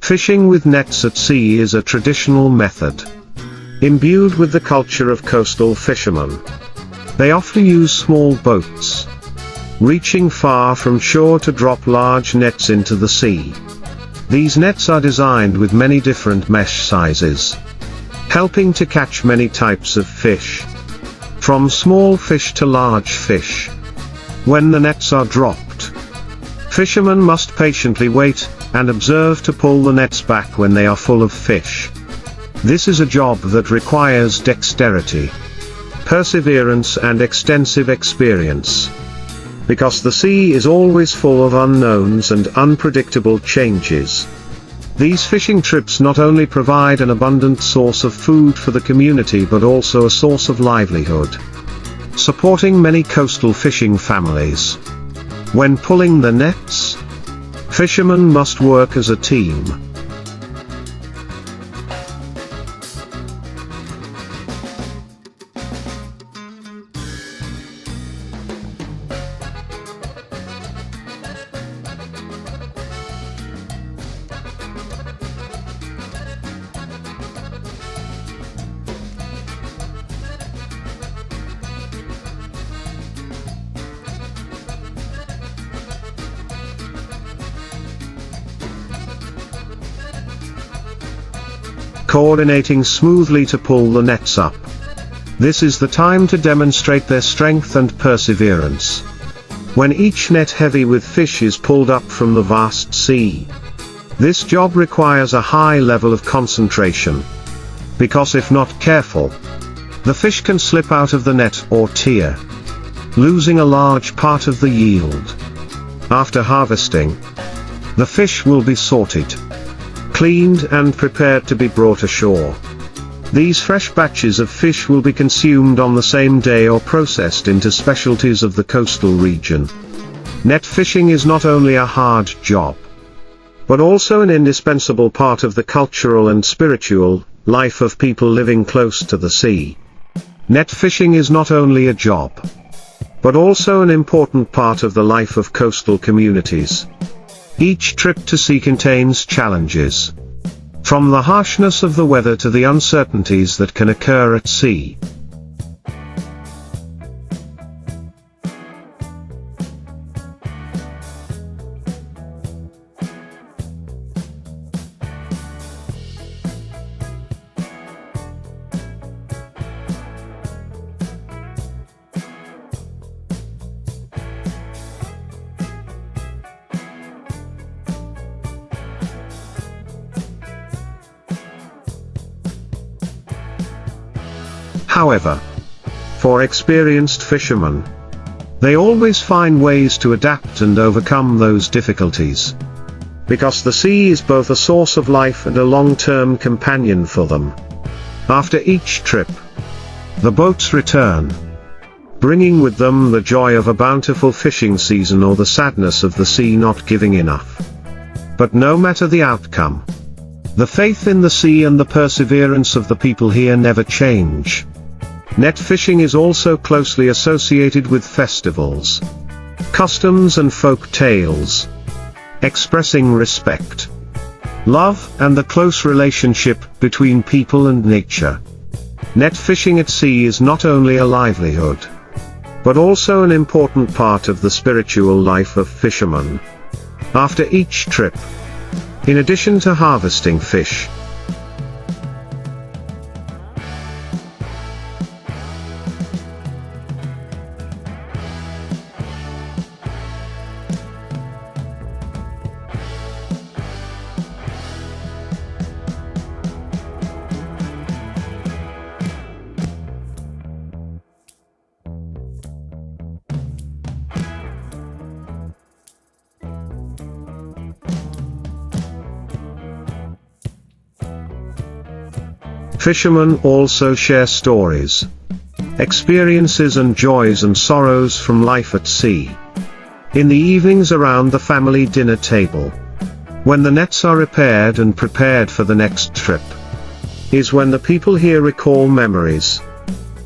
Fishing with nets at sea is a traditional method, imbued with the culture of coastal fishermen. They often use small boats, reaching far from shore to drop large nets into the sea. These nets are designed with many different mesh sizes, helping to catch many types of fish, from small fish to large fish. When the nets are dropped, fishermen must patiently wait and observe to pull the nets back when they are full of fish. This is a job that requires dexterity, perseverance and extensive experience, because the sea is always full of unknowns and unpredictable changes. These fishing trips not only provide an abundant source of food for the community but also a source of livelihood, supporting many coastal fishing families. When pulling the nets, fishermen must work as a team. Coordinating smoothly to pull the nets up. This is the time to demonstrate their strength and perseverance. When each net heavy with fish is pulled up from the vast sea, this job requires a high level of concentration, because if not careful, the fish can slip out of the net or tear, losing a large part of the yield. After harvesting, the fish will be sorted, cleaned and prepared to be brought ashore. These fresh batches of fish will be consumed on the same day or processed into specialties of the coastal region. Net fishing is not only a hard job, but also an indispensable part of the cultural and spiritual life of people living close to the sea. Net fishing is not only a job, but also an important part of the life of coastal communities. Each trip to sea contains challenges, from the harshness of the weather to the uncertainties that can occur at sea. However, for experienced fishermen, they always find ways to adapt and overcome those difficulties, because the sea is both a source of life and a long-term companion for them. After each trip, the boats return, bringing with them the joy of a bountiful fishing season or the sadness of the sea not giving enough. But no matter the outcome, the faith in the sea and the perseverance of the people here never change. Net fishing is also closely associated with festivals, customs and folk tales, expressing respect, love and the close relationship between people and nature. Net fishing at sea is not only a livelihood, but also an important part of the spiritual life of fishermen. After each trip, in addition to harvesting fish, fishermen also share stories, experiences and joys and sorrows from life at sea. In the evenings around the family dinner table, when the nets are repaired and prepared for the next trip, is when the people here recall memories,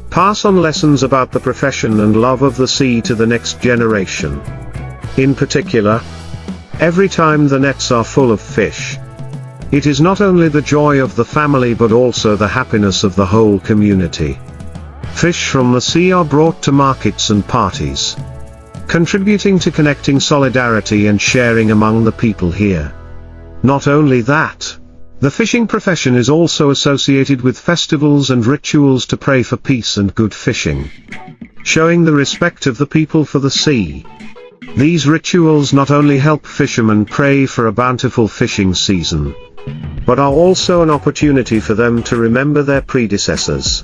pass on lessons about the profession and love of the sea to the next generation. In particular, every time the nets are full of fish, It is not only the joy of the family but also the happiness of the whole community. Fish from the sea are brought to markets and parties, contributing to connecting solidarity and sharing among the people here. Not only that, the fishing profession is also associated with festivals and rituals to pray for peace and good fishing, showing the respect of the people for the sea. These rituals not only help fishermen pray for a bountiful fishing season, but are also an opportunity for them to remember their predecessors.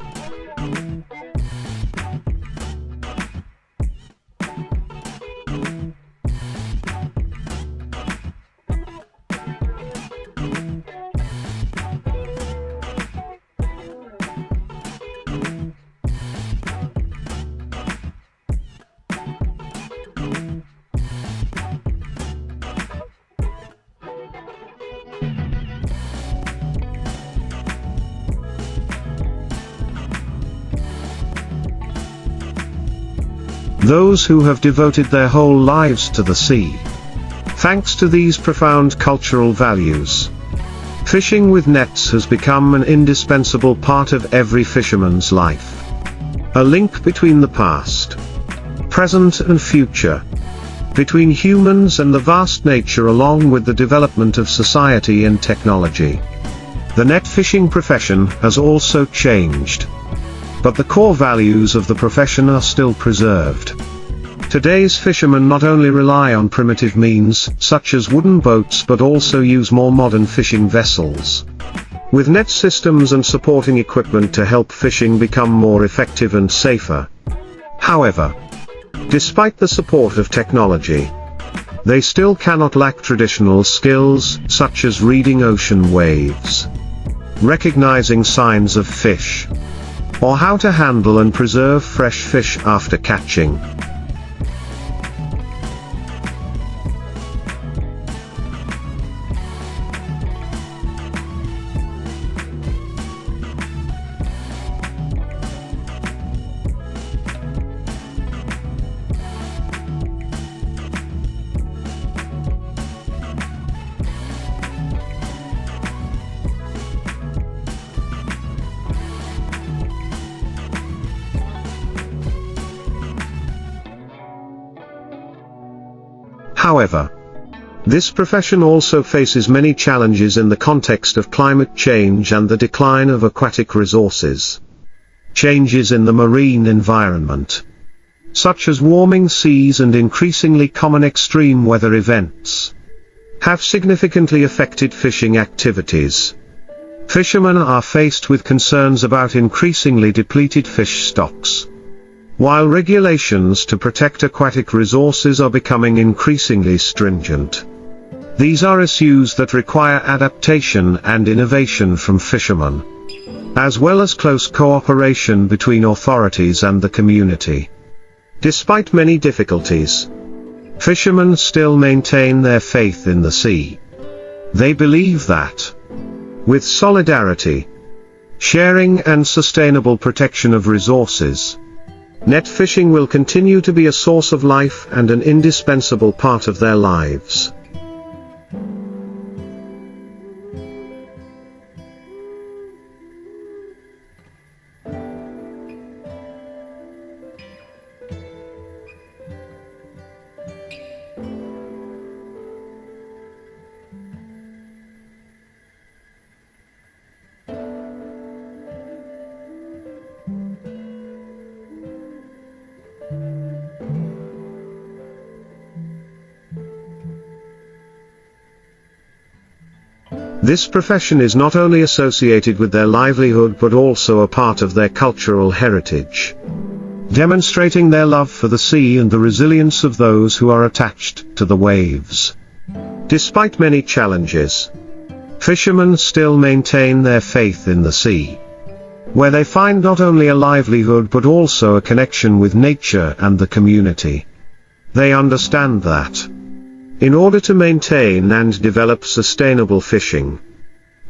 Those who have devoted their whole lives to the sea. Thanks to these profound cultural values, fishing with nets has become an indispensable part of every fisherman's life. A link between the past, present and future, between humans and the vast nature along with the development of society and technology. The net fishing profession has also changed, but the core values of the profession are still preserved. Today's fishermen not only rely on primitive means, such as wooden boats, but also use more modern fishing vessels, with net systems and supporting equipment to help fishing become more effective and safer. However, despite the support of technology, they still cannot lack traditional skills, such as reading ocean waves, recognizing signs of fish, or how to handle and preserve fresh fish after catching. However, this profession also faces many challenges in the context of climate change and the decline of aquatic resources. Changes in the marine environment, such as warming seas and increasingly common extreme weather events, have significantly affected fishing activities. Fishermen are faced with concerns about increasingly depleted fish stocks, while regulations to protect aquatic resources are becoming increasingly stringent. These are issues that require adaptation and innovation from fishermen, as well as close cooperation between authorities and the community. Despite many difficulties, fishermen still maintain their faith in the sea. They believe that, with solidarity, sharing and sustainable protection of resources, net fishing will continue to be a source of life and an indispensable part of their lives. This profession is not only associated with their livelihood but also a part of their cultural heritage, demonstrating their love for the sea and the resilience of those who are attached to the waves. Despite many challenges, fishermen still maintain their faith in the sea, where they find not only a livelihood but also a connection with nature and the community. They understand that, in order to maintain and develop sustainable fishing,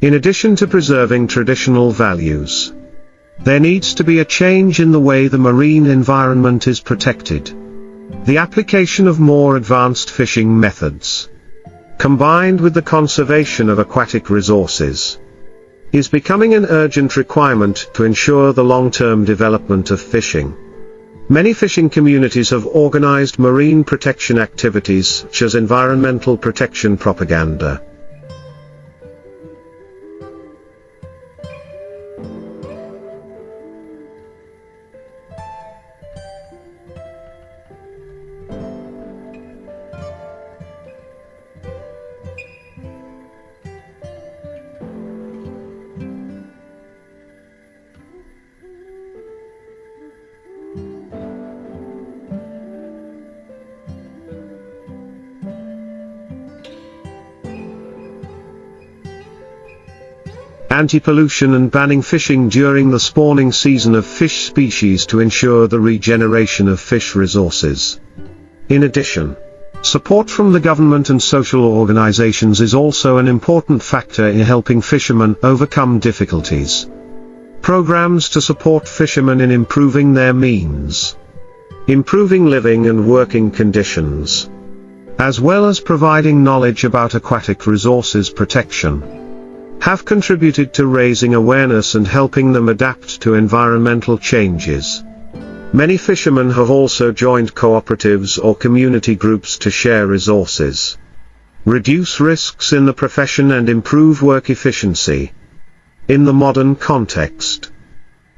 in addition to preserving traditional values, there needs to be a change in the way the marine environment is protected. The application of more advanced fishing methods, combined with the conservation of aquatic resources, is becoming an urgent requirement to ensure the long-term development of fishing. Many fishing communities have organized marine protection activities such as environmental protection propaganda. Anti-pollution and banning fishing during the spawning season of fish species to ensure the regeneration of fish resources. In addition, support from the government and social organizations is also an important factor in helping fishermen overcome difficulties. Programs to support fishermen in improving their means, improving living and working conditions, as well as providing knowledge about aquatic resources protection, have contributed to raising awareness and helping them adapt to environmental changes. Many fishermen have also joined cooperatives or community groups to share resources, reduce risks in the profession and improve work efficiency. In the modern context,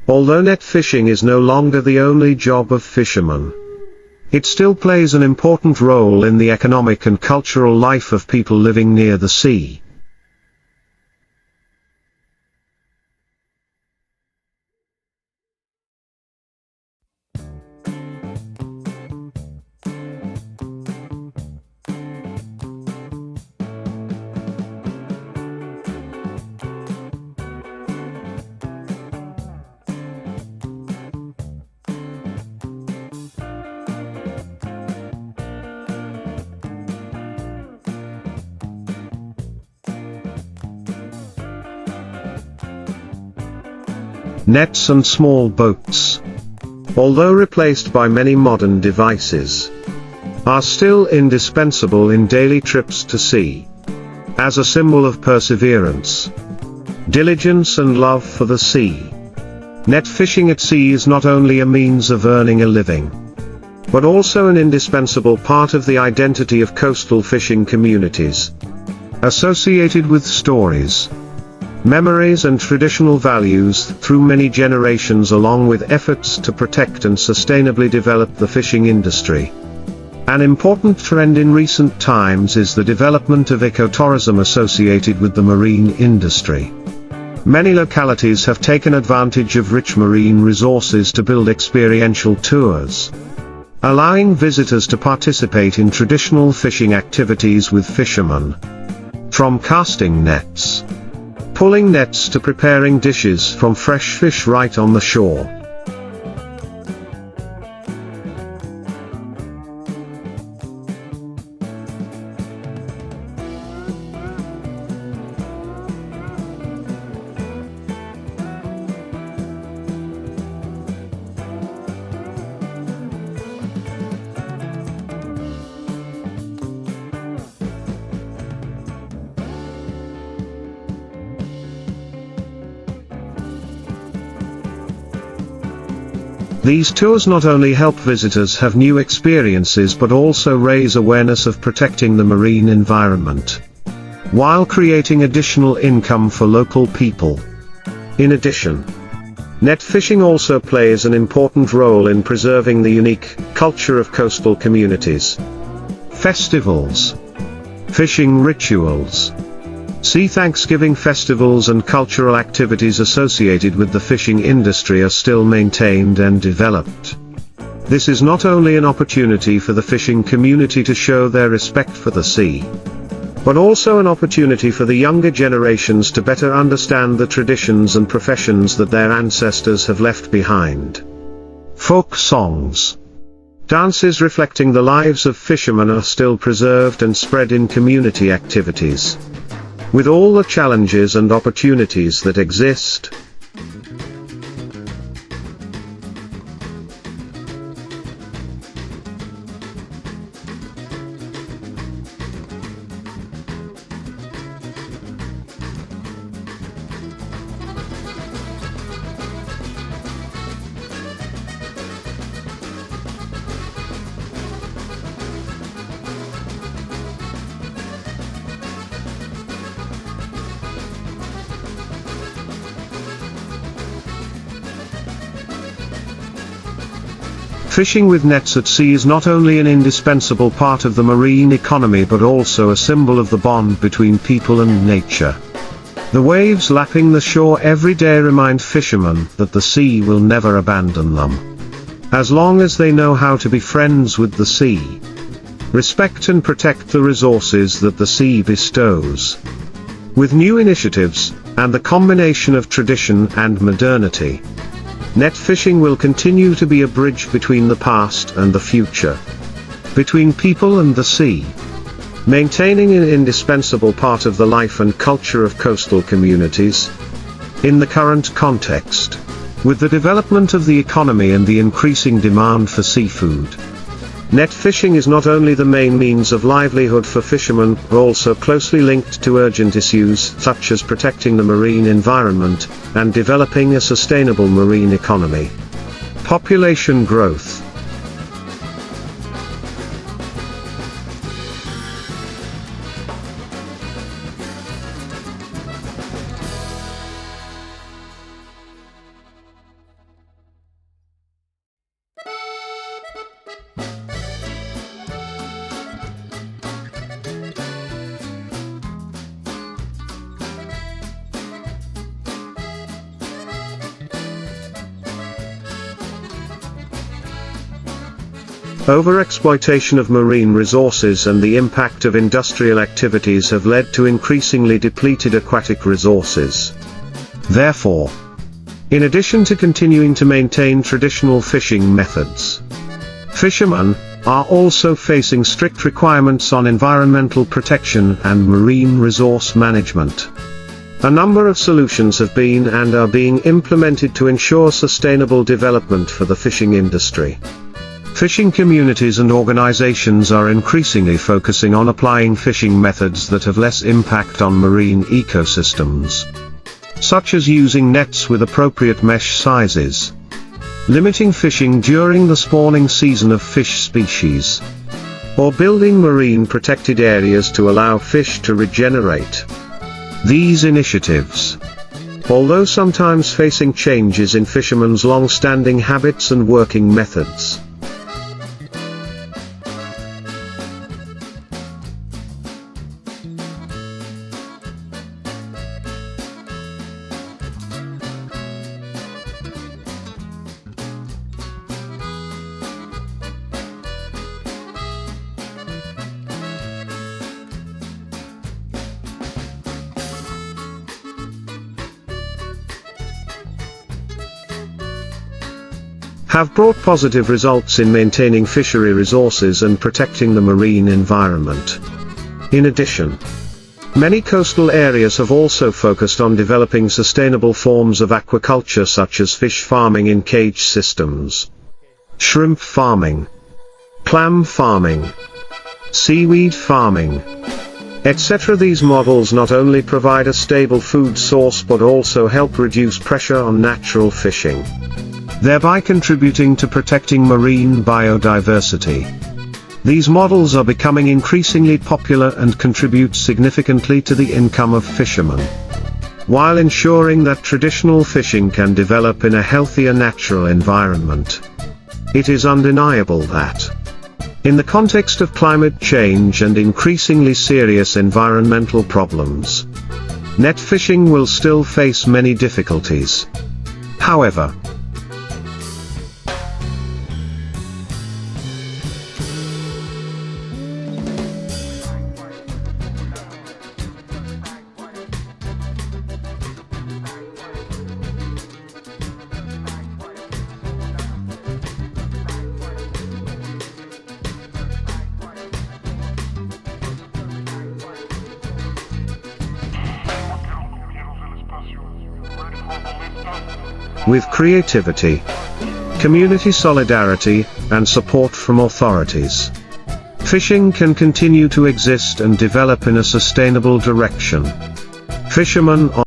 although net fishing is no longer the only job of fishermen, it still plays an important role in the economic and cultural life of people living near the sea. Nets and small boats, although replaced by many modern devices, are still indispensable in daily trips to sea. As a symbol of perseverance, diligence and love for the sea, net fishing at sea is not only a means of earning a living, but also an indispensable part of the identity of coastal fishing communities, associated with stories, memories and traditional values through many generations, along with efforts to protect and sustainably develop the fishing industry. An important trend in recent times is the development of ecotourism associated with the marine industry. Many localities have taken advantage of rich marine resources to build experiential tours, allowing visitors to participate in traditional fishing activities with fishermen. From casting nets, pulling nets to preparing dishes from fresh fish right on the shore. These tours not only help visitors have new experiences but also raise awareness of protecting the marine environment, while creating additional income for local people. In addition, net fishing also plays an important role in preserving the unique culture of coastal communities. Festivals, fishing rituals, sea Thanksgiving festivals and cultural activities associated with the fishing industry are still maintained and developed. This is not only an opportunity for the fishing community to show their respect for the sea, but also an opportunity for the younger generations to better understand the traditions and professions that their ancestors have left behind. Folk songs, dances reflecting the lives of fishermen are still preserved and spread in community activities. With all the challenges and opportunities that exist, Fishing with nets at sea is not only an indispensable part of the marine economy but also a symbol of the bond between people and nature. The waves lapping the shore every day remind fishermen that the sea will never abandon them. As long as they know how to be friends with the sea, respect and protect the resources that the sea bestows. With new initiatives, and the combination of tradition and modernity, net fishing will continue to be a bridge between the past and the future, between people and the sea, maintaining an indispensable part of the life and culture of coastal communities. In the current context, with the development of the economy and the increasing demand for seafood, net fishing is not only the main means of livelihood for fishermen, but also closely linked to urgent issues such as protecting the marine environment, and developing a sustainable marine economy. Population growth. Overexploitation of marine resources and the impact of industrial activities have led to increasingly depleted aquatic resources. Therefore, in addition to continuing to maintain traditional fishing methods, fishermen are also facing strict requirements on environmental protection and marine resource management. A number of solutions have been and are being implemented to ensure sustainable development for the fishing industry. Fishing communities and organizations are increasingly focusing on applying fishing methods that have less impact on marine ecosystems, such as using nets with appropriate mesh sizes, limiting fishing during the spawning season of fish species, or building marine protected areas to allow fish to regenerate. These initiatives, although sometimes facing changes in fishermen's long-standing habits and working methods, have brought positive results in maintaining fishery resources and protecting the marine environment. In addition, many coastal areas have also focused on developing sustainable forms of aquaculture such as fish farming in cage systems, shrimp farming, clam farming, seaweed farming, etc. These models not only provide a stable food source but also help reduce pressure on natural fishing, thereby contributing to protecting marine biodiversity. These models are becoming increasingly popular and contribute significantly to the income of fishermen, while ensuring that traditional fishing can develop in a healthier natural environment. It is undeniable that, in the context of climate change and increasingly serious environmental problems, net fishing will still face many difficulties. However, with creativity, community solidarity, and support from authorities, fishing can continue to exist and develop in a sustainable direction. Fishermen